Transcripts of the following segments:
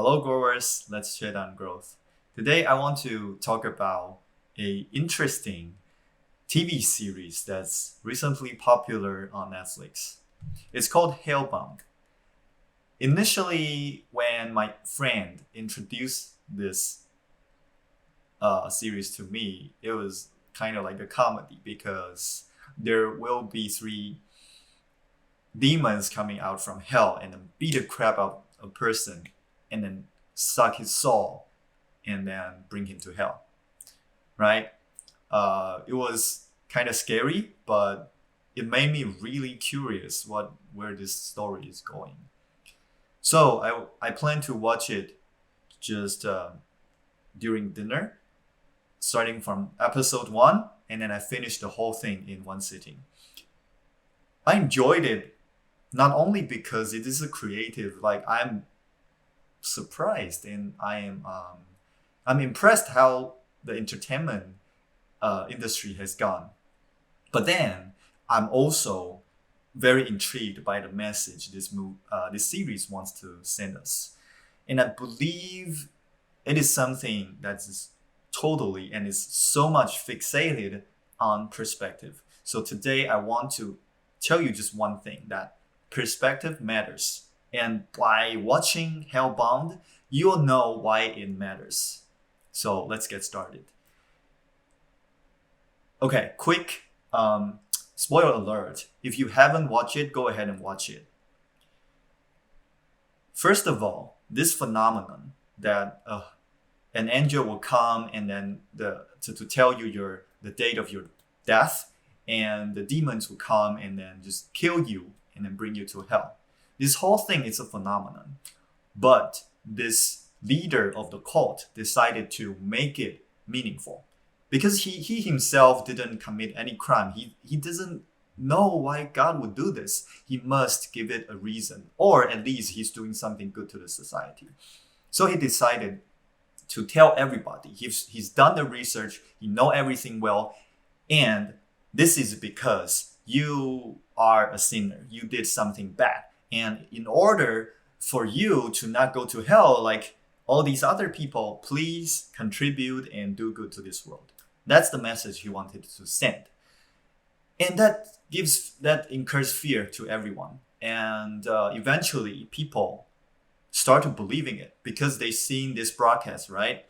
Hello, growers. Let's chat on growth. Today, I want to talk about a interesting TV series that's recently popular on Netflix. It's called Hellbound. Initially, when my friend introduced this series to me, it was kind of like a comedy because there will be three demons coming out from hell and then beat the crap out of a person and then suck his soul and then bring him to hell, right? It was kind of scary, but it made me really curious where this story is going. So I plan to watch it just during dinner, starting from episode one, and then I finished the whole thing in one sitting. I enjoyed it not only because it is a creative, like I'm surprised and I'm impressed how the entertainment industry has gone. But then I'm also very intrigued by the message this series wants to send us, and I believe it is something that is totally and is so much fixated on perspective. So today I want to tell you just one thing, that perspective matters. And by watching Hellbound, you'll know why it matters. So let's get started. Okay, quick spoiler alert. If you haven't watched it, go ahead and watch it. First of all, this phenomenon that an angel will come and then to tell you the date of your death, and the demons will come and then just kill you and then bring you to hell. This whole thing is a phenomenon, but this leader of the cult decided to make it meaningful because he himself didn't commit any crime. He doesn't know why God would do this. He must give it a reason, or at least he's doing something good to the society. So he decided to tell everybody. He's done the research, he know everything well, and this is because you are a sinner. You did something bad. And in order for you to not go to hell like all these other people, please contribute and do good to this world. That's the message he wanted to send. And that incurs fear to everyone. And eventually people start to believing it because they seen this broadcast, right?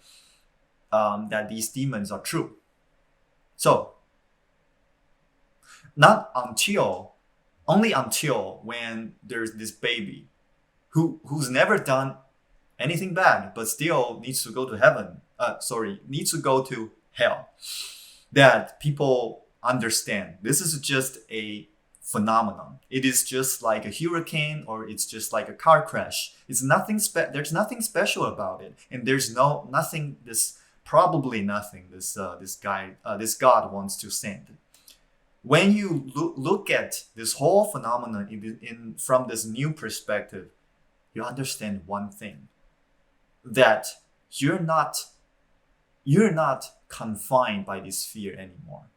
That these demons are true. So only until when there's this baby who's never done anything bad but still needs to go to needs to go to hell, that people understand this is just a phenomenon. It is just like a hurricane, or it's just like a car crash. It's nothing there's nothing special about it, and there's probably nothing this God wants to send. When you look at this whole phenomenon from this new perspective, you understand one thing, that you're not confined by this fear anymore.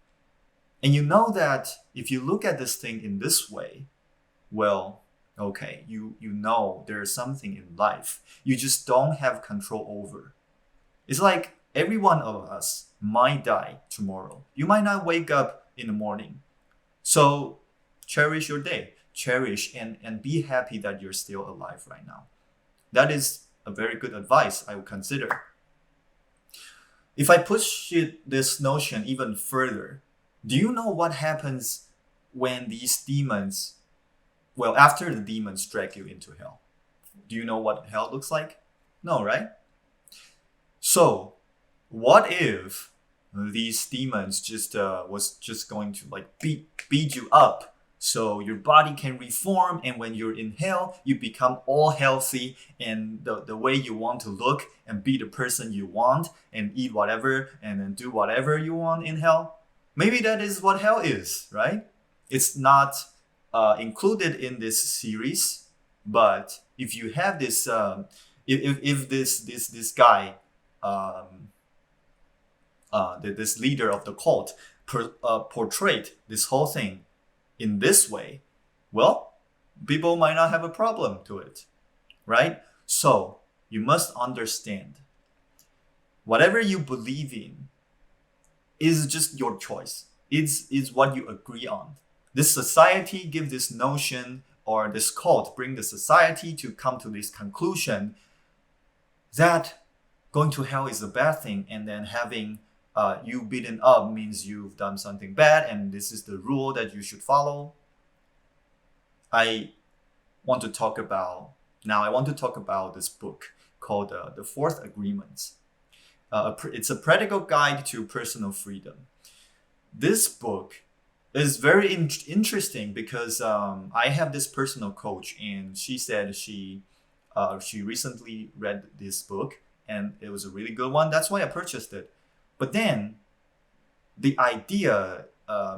And you know that if you look at this thing in this way, well, okay, you know there's something in life you just don't have control over. It's like every one of us might die tomorrow. You might not wake up in the morning. So cherish your day. Cherish and be happy that you're still alive right now. That is a very good advice I would consider. If I push this notion even further, do you know what happens when these demons, after the demons drag you into hell? Do you know what hell looks like? No, right? So what if these demons was just going to like beat you up so your body can reform, and when you're in hell you become all healthy and the way you want to look and be the person you want and eat whatever and then do whatever you want in hell? Maybe that is what hell is, right? It's not included in this series, but if you have this if this guy this leader of the cult portrayed this whole thing in this way, well, people might not have a problem to it, right? So you must understand whatever you believe in is just your choice. It's what you agree on. This society give this notion, or this cult bring the society to come to this conclusion that going to hell is a bad thing, and then having you beaten up means you've done something bad, and this is the rule that you should follow. I want to talk about this book called The Fourth Agreement. It's a practical guide to personal freedom. This book is very interesting because I have this personal coach, and she said she recently read this book and it was a really good one. That's why I purchased it. But then the idea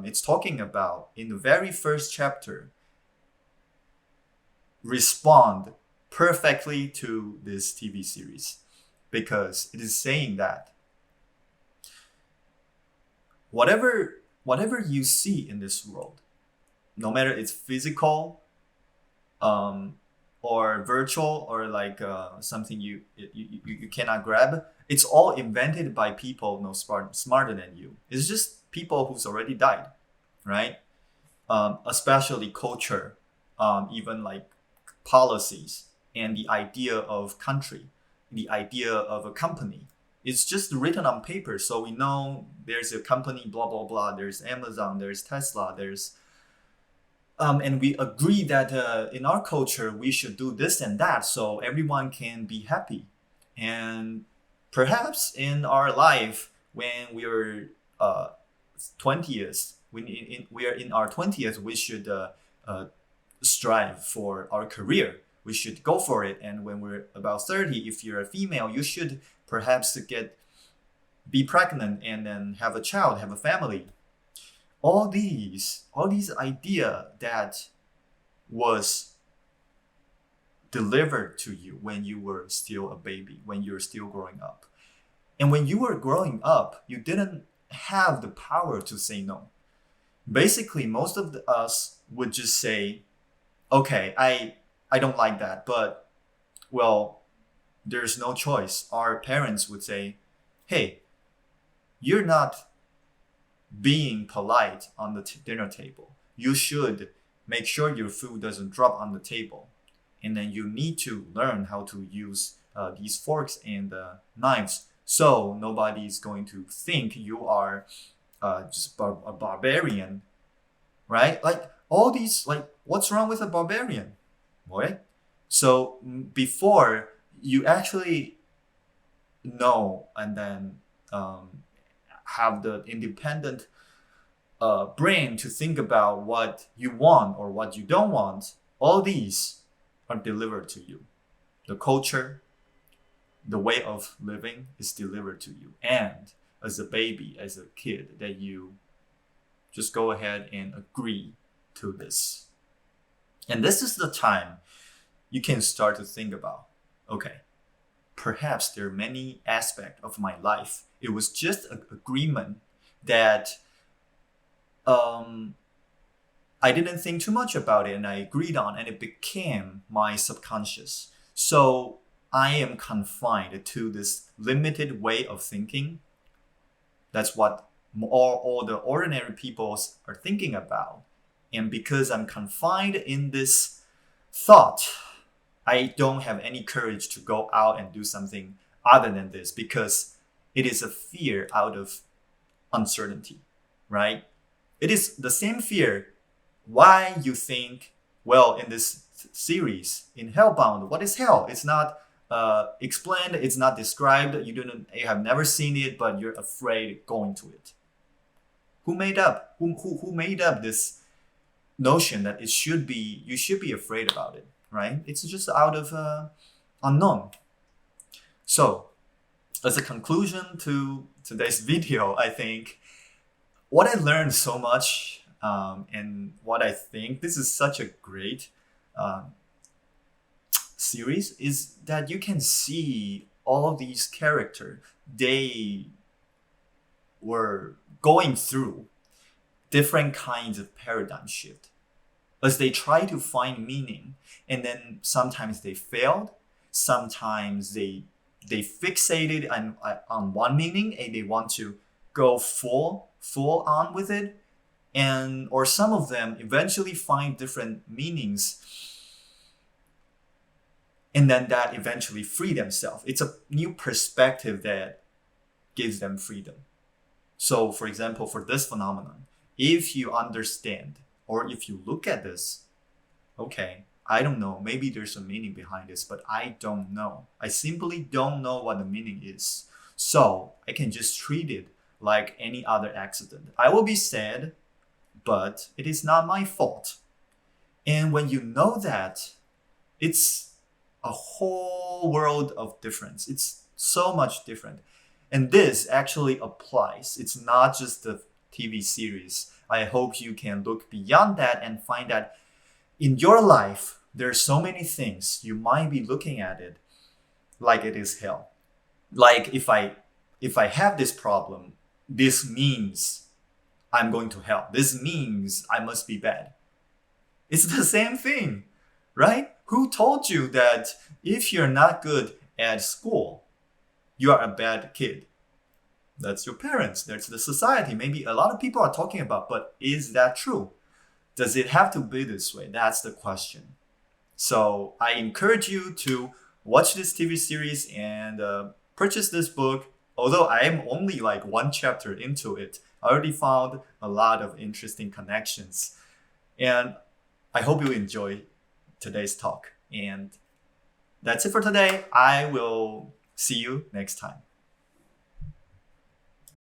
it's talking about in the very first chapter respond perfectly to this TV series, because it is saying that whatever you see in this world, no matter it's physical, or virtual, or like something you cannot grab, it's all invented by people no smarter than you. It's just people who's already died, right? Especially culture, even like policies, and the idea of country, the idea of a company. It's just written on paper, so we know there's a company, blah blah blah. There's Amazon, there's Tesla, there's and we agree that in our culture we should do this and that, so everyone can be happy. And perhaps in our life, when we're 20th, we are in our 20th, we should strive for our career. We should go for it. And when we're about 30, if you're a female, you should perhaps be pregnant and then have a child, have a family. All these idea that was delivered to you when you were still a baby, when you were still growing up. And when you were growing up, you didn't have the power to say no. Basically, most of us would just say, okay, I don't like that, but well, there's no choice. Our parents would say, hey, you're not being polite on the dinner table. You should make sure your food doesn't drop on the table. And then you need to learn how to use these forks and knives, so nobody's going to think you are just a barbarian, right? Like all these, like, what's wrong with a barbarian, right? So before you actually know and then have the independent brain to think about what you want or what you don't want, all these are delivered to you. The culture, the way of living is delivered to you. And as a baby, as a kid, that you just go ahead and agree to this. And this is the time you can start to think about, okay, perhaps there are many aspects of my life. It was just an agreement that I didn't think too much about it and I agreed on, and it became my subconscious. So I am confined to this limited way of thinking. That's what all the ordinary people are thinking about. And because I'm confined in this thought, I don't have any courage to go out and do something other than this, because it is a fear out of uncertainty, right? It is the same fear why you think, well, in this series, in Hellbound, what is hell? It's not explained, it's not described, you have never seen it, but you're afraid going to it. Who made up this notion that you should be afraid about it, right? It's just out of unknown. So, as a conclusion to today's video, I think what I learned so much, and what I think this is such a great series, is that you can see all of these characters, they were going through different kinds of paradigm shift as they try to find meaning, and then sometimes they failed, sometimes they fixated on one meaning and they want to go full on with it, and or some of them eventually find different meanings, and then that eventually free themselves. It's a new perspective that gives them freedom. So for example, for this phenomenon, if you understand or if you look at this, okay, I don't know, maybe there's a meaning behind this, but I don't know. I simply don't know what the meaning is. So I can just treat it like any other accident. I will be sad, but it is not my fault. And when you know that, it's a whole world of difference. It's so much different. And this actually applies. It's not just the TV series. I hope you can look beyond that and find that in your life, there are so many things you might be looking at it like it is hell. Like if I have this problem, this means I'm going to hell. This means I must be bad. It's the same thing, right? Who told you that if you're not good at school, you are a bad kid? That's your parents. That's the society. Maybe a lot of people are talking about, but is that true? Does it have to be this way? That's the question. So I encourage you to watch this TV series and purchase this book. Although I am only like one chapter into it, I already found a lot of interesting connections. And I hope you enjoy today's talk. And that's it for today. I will see you next time.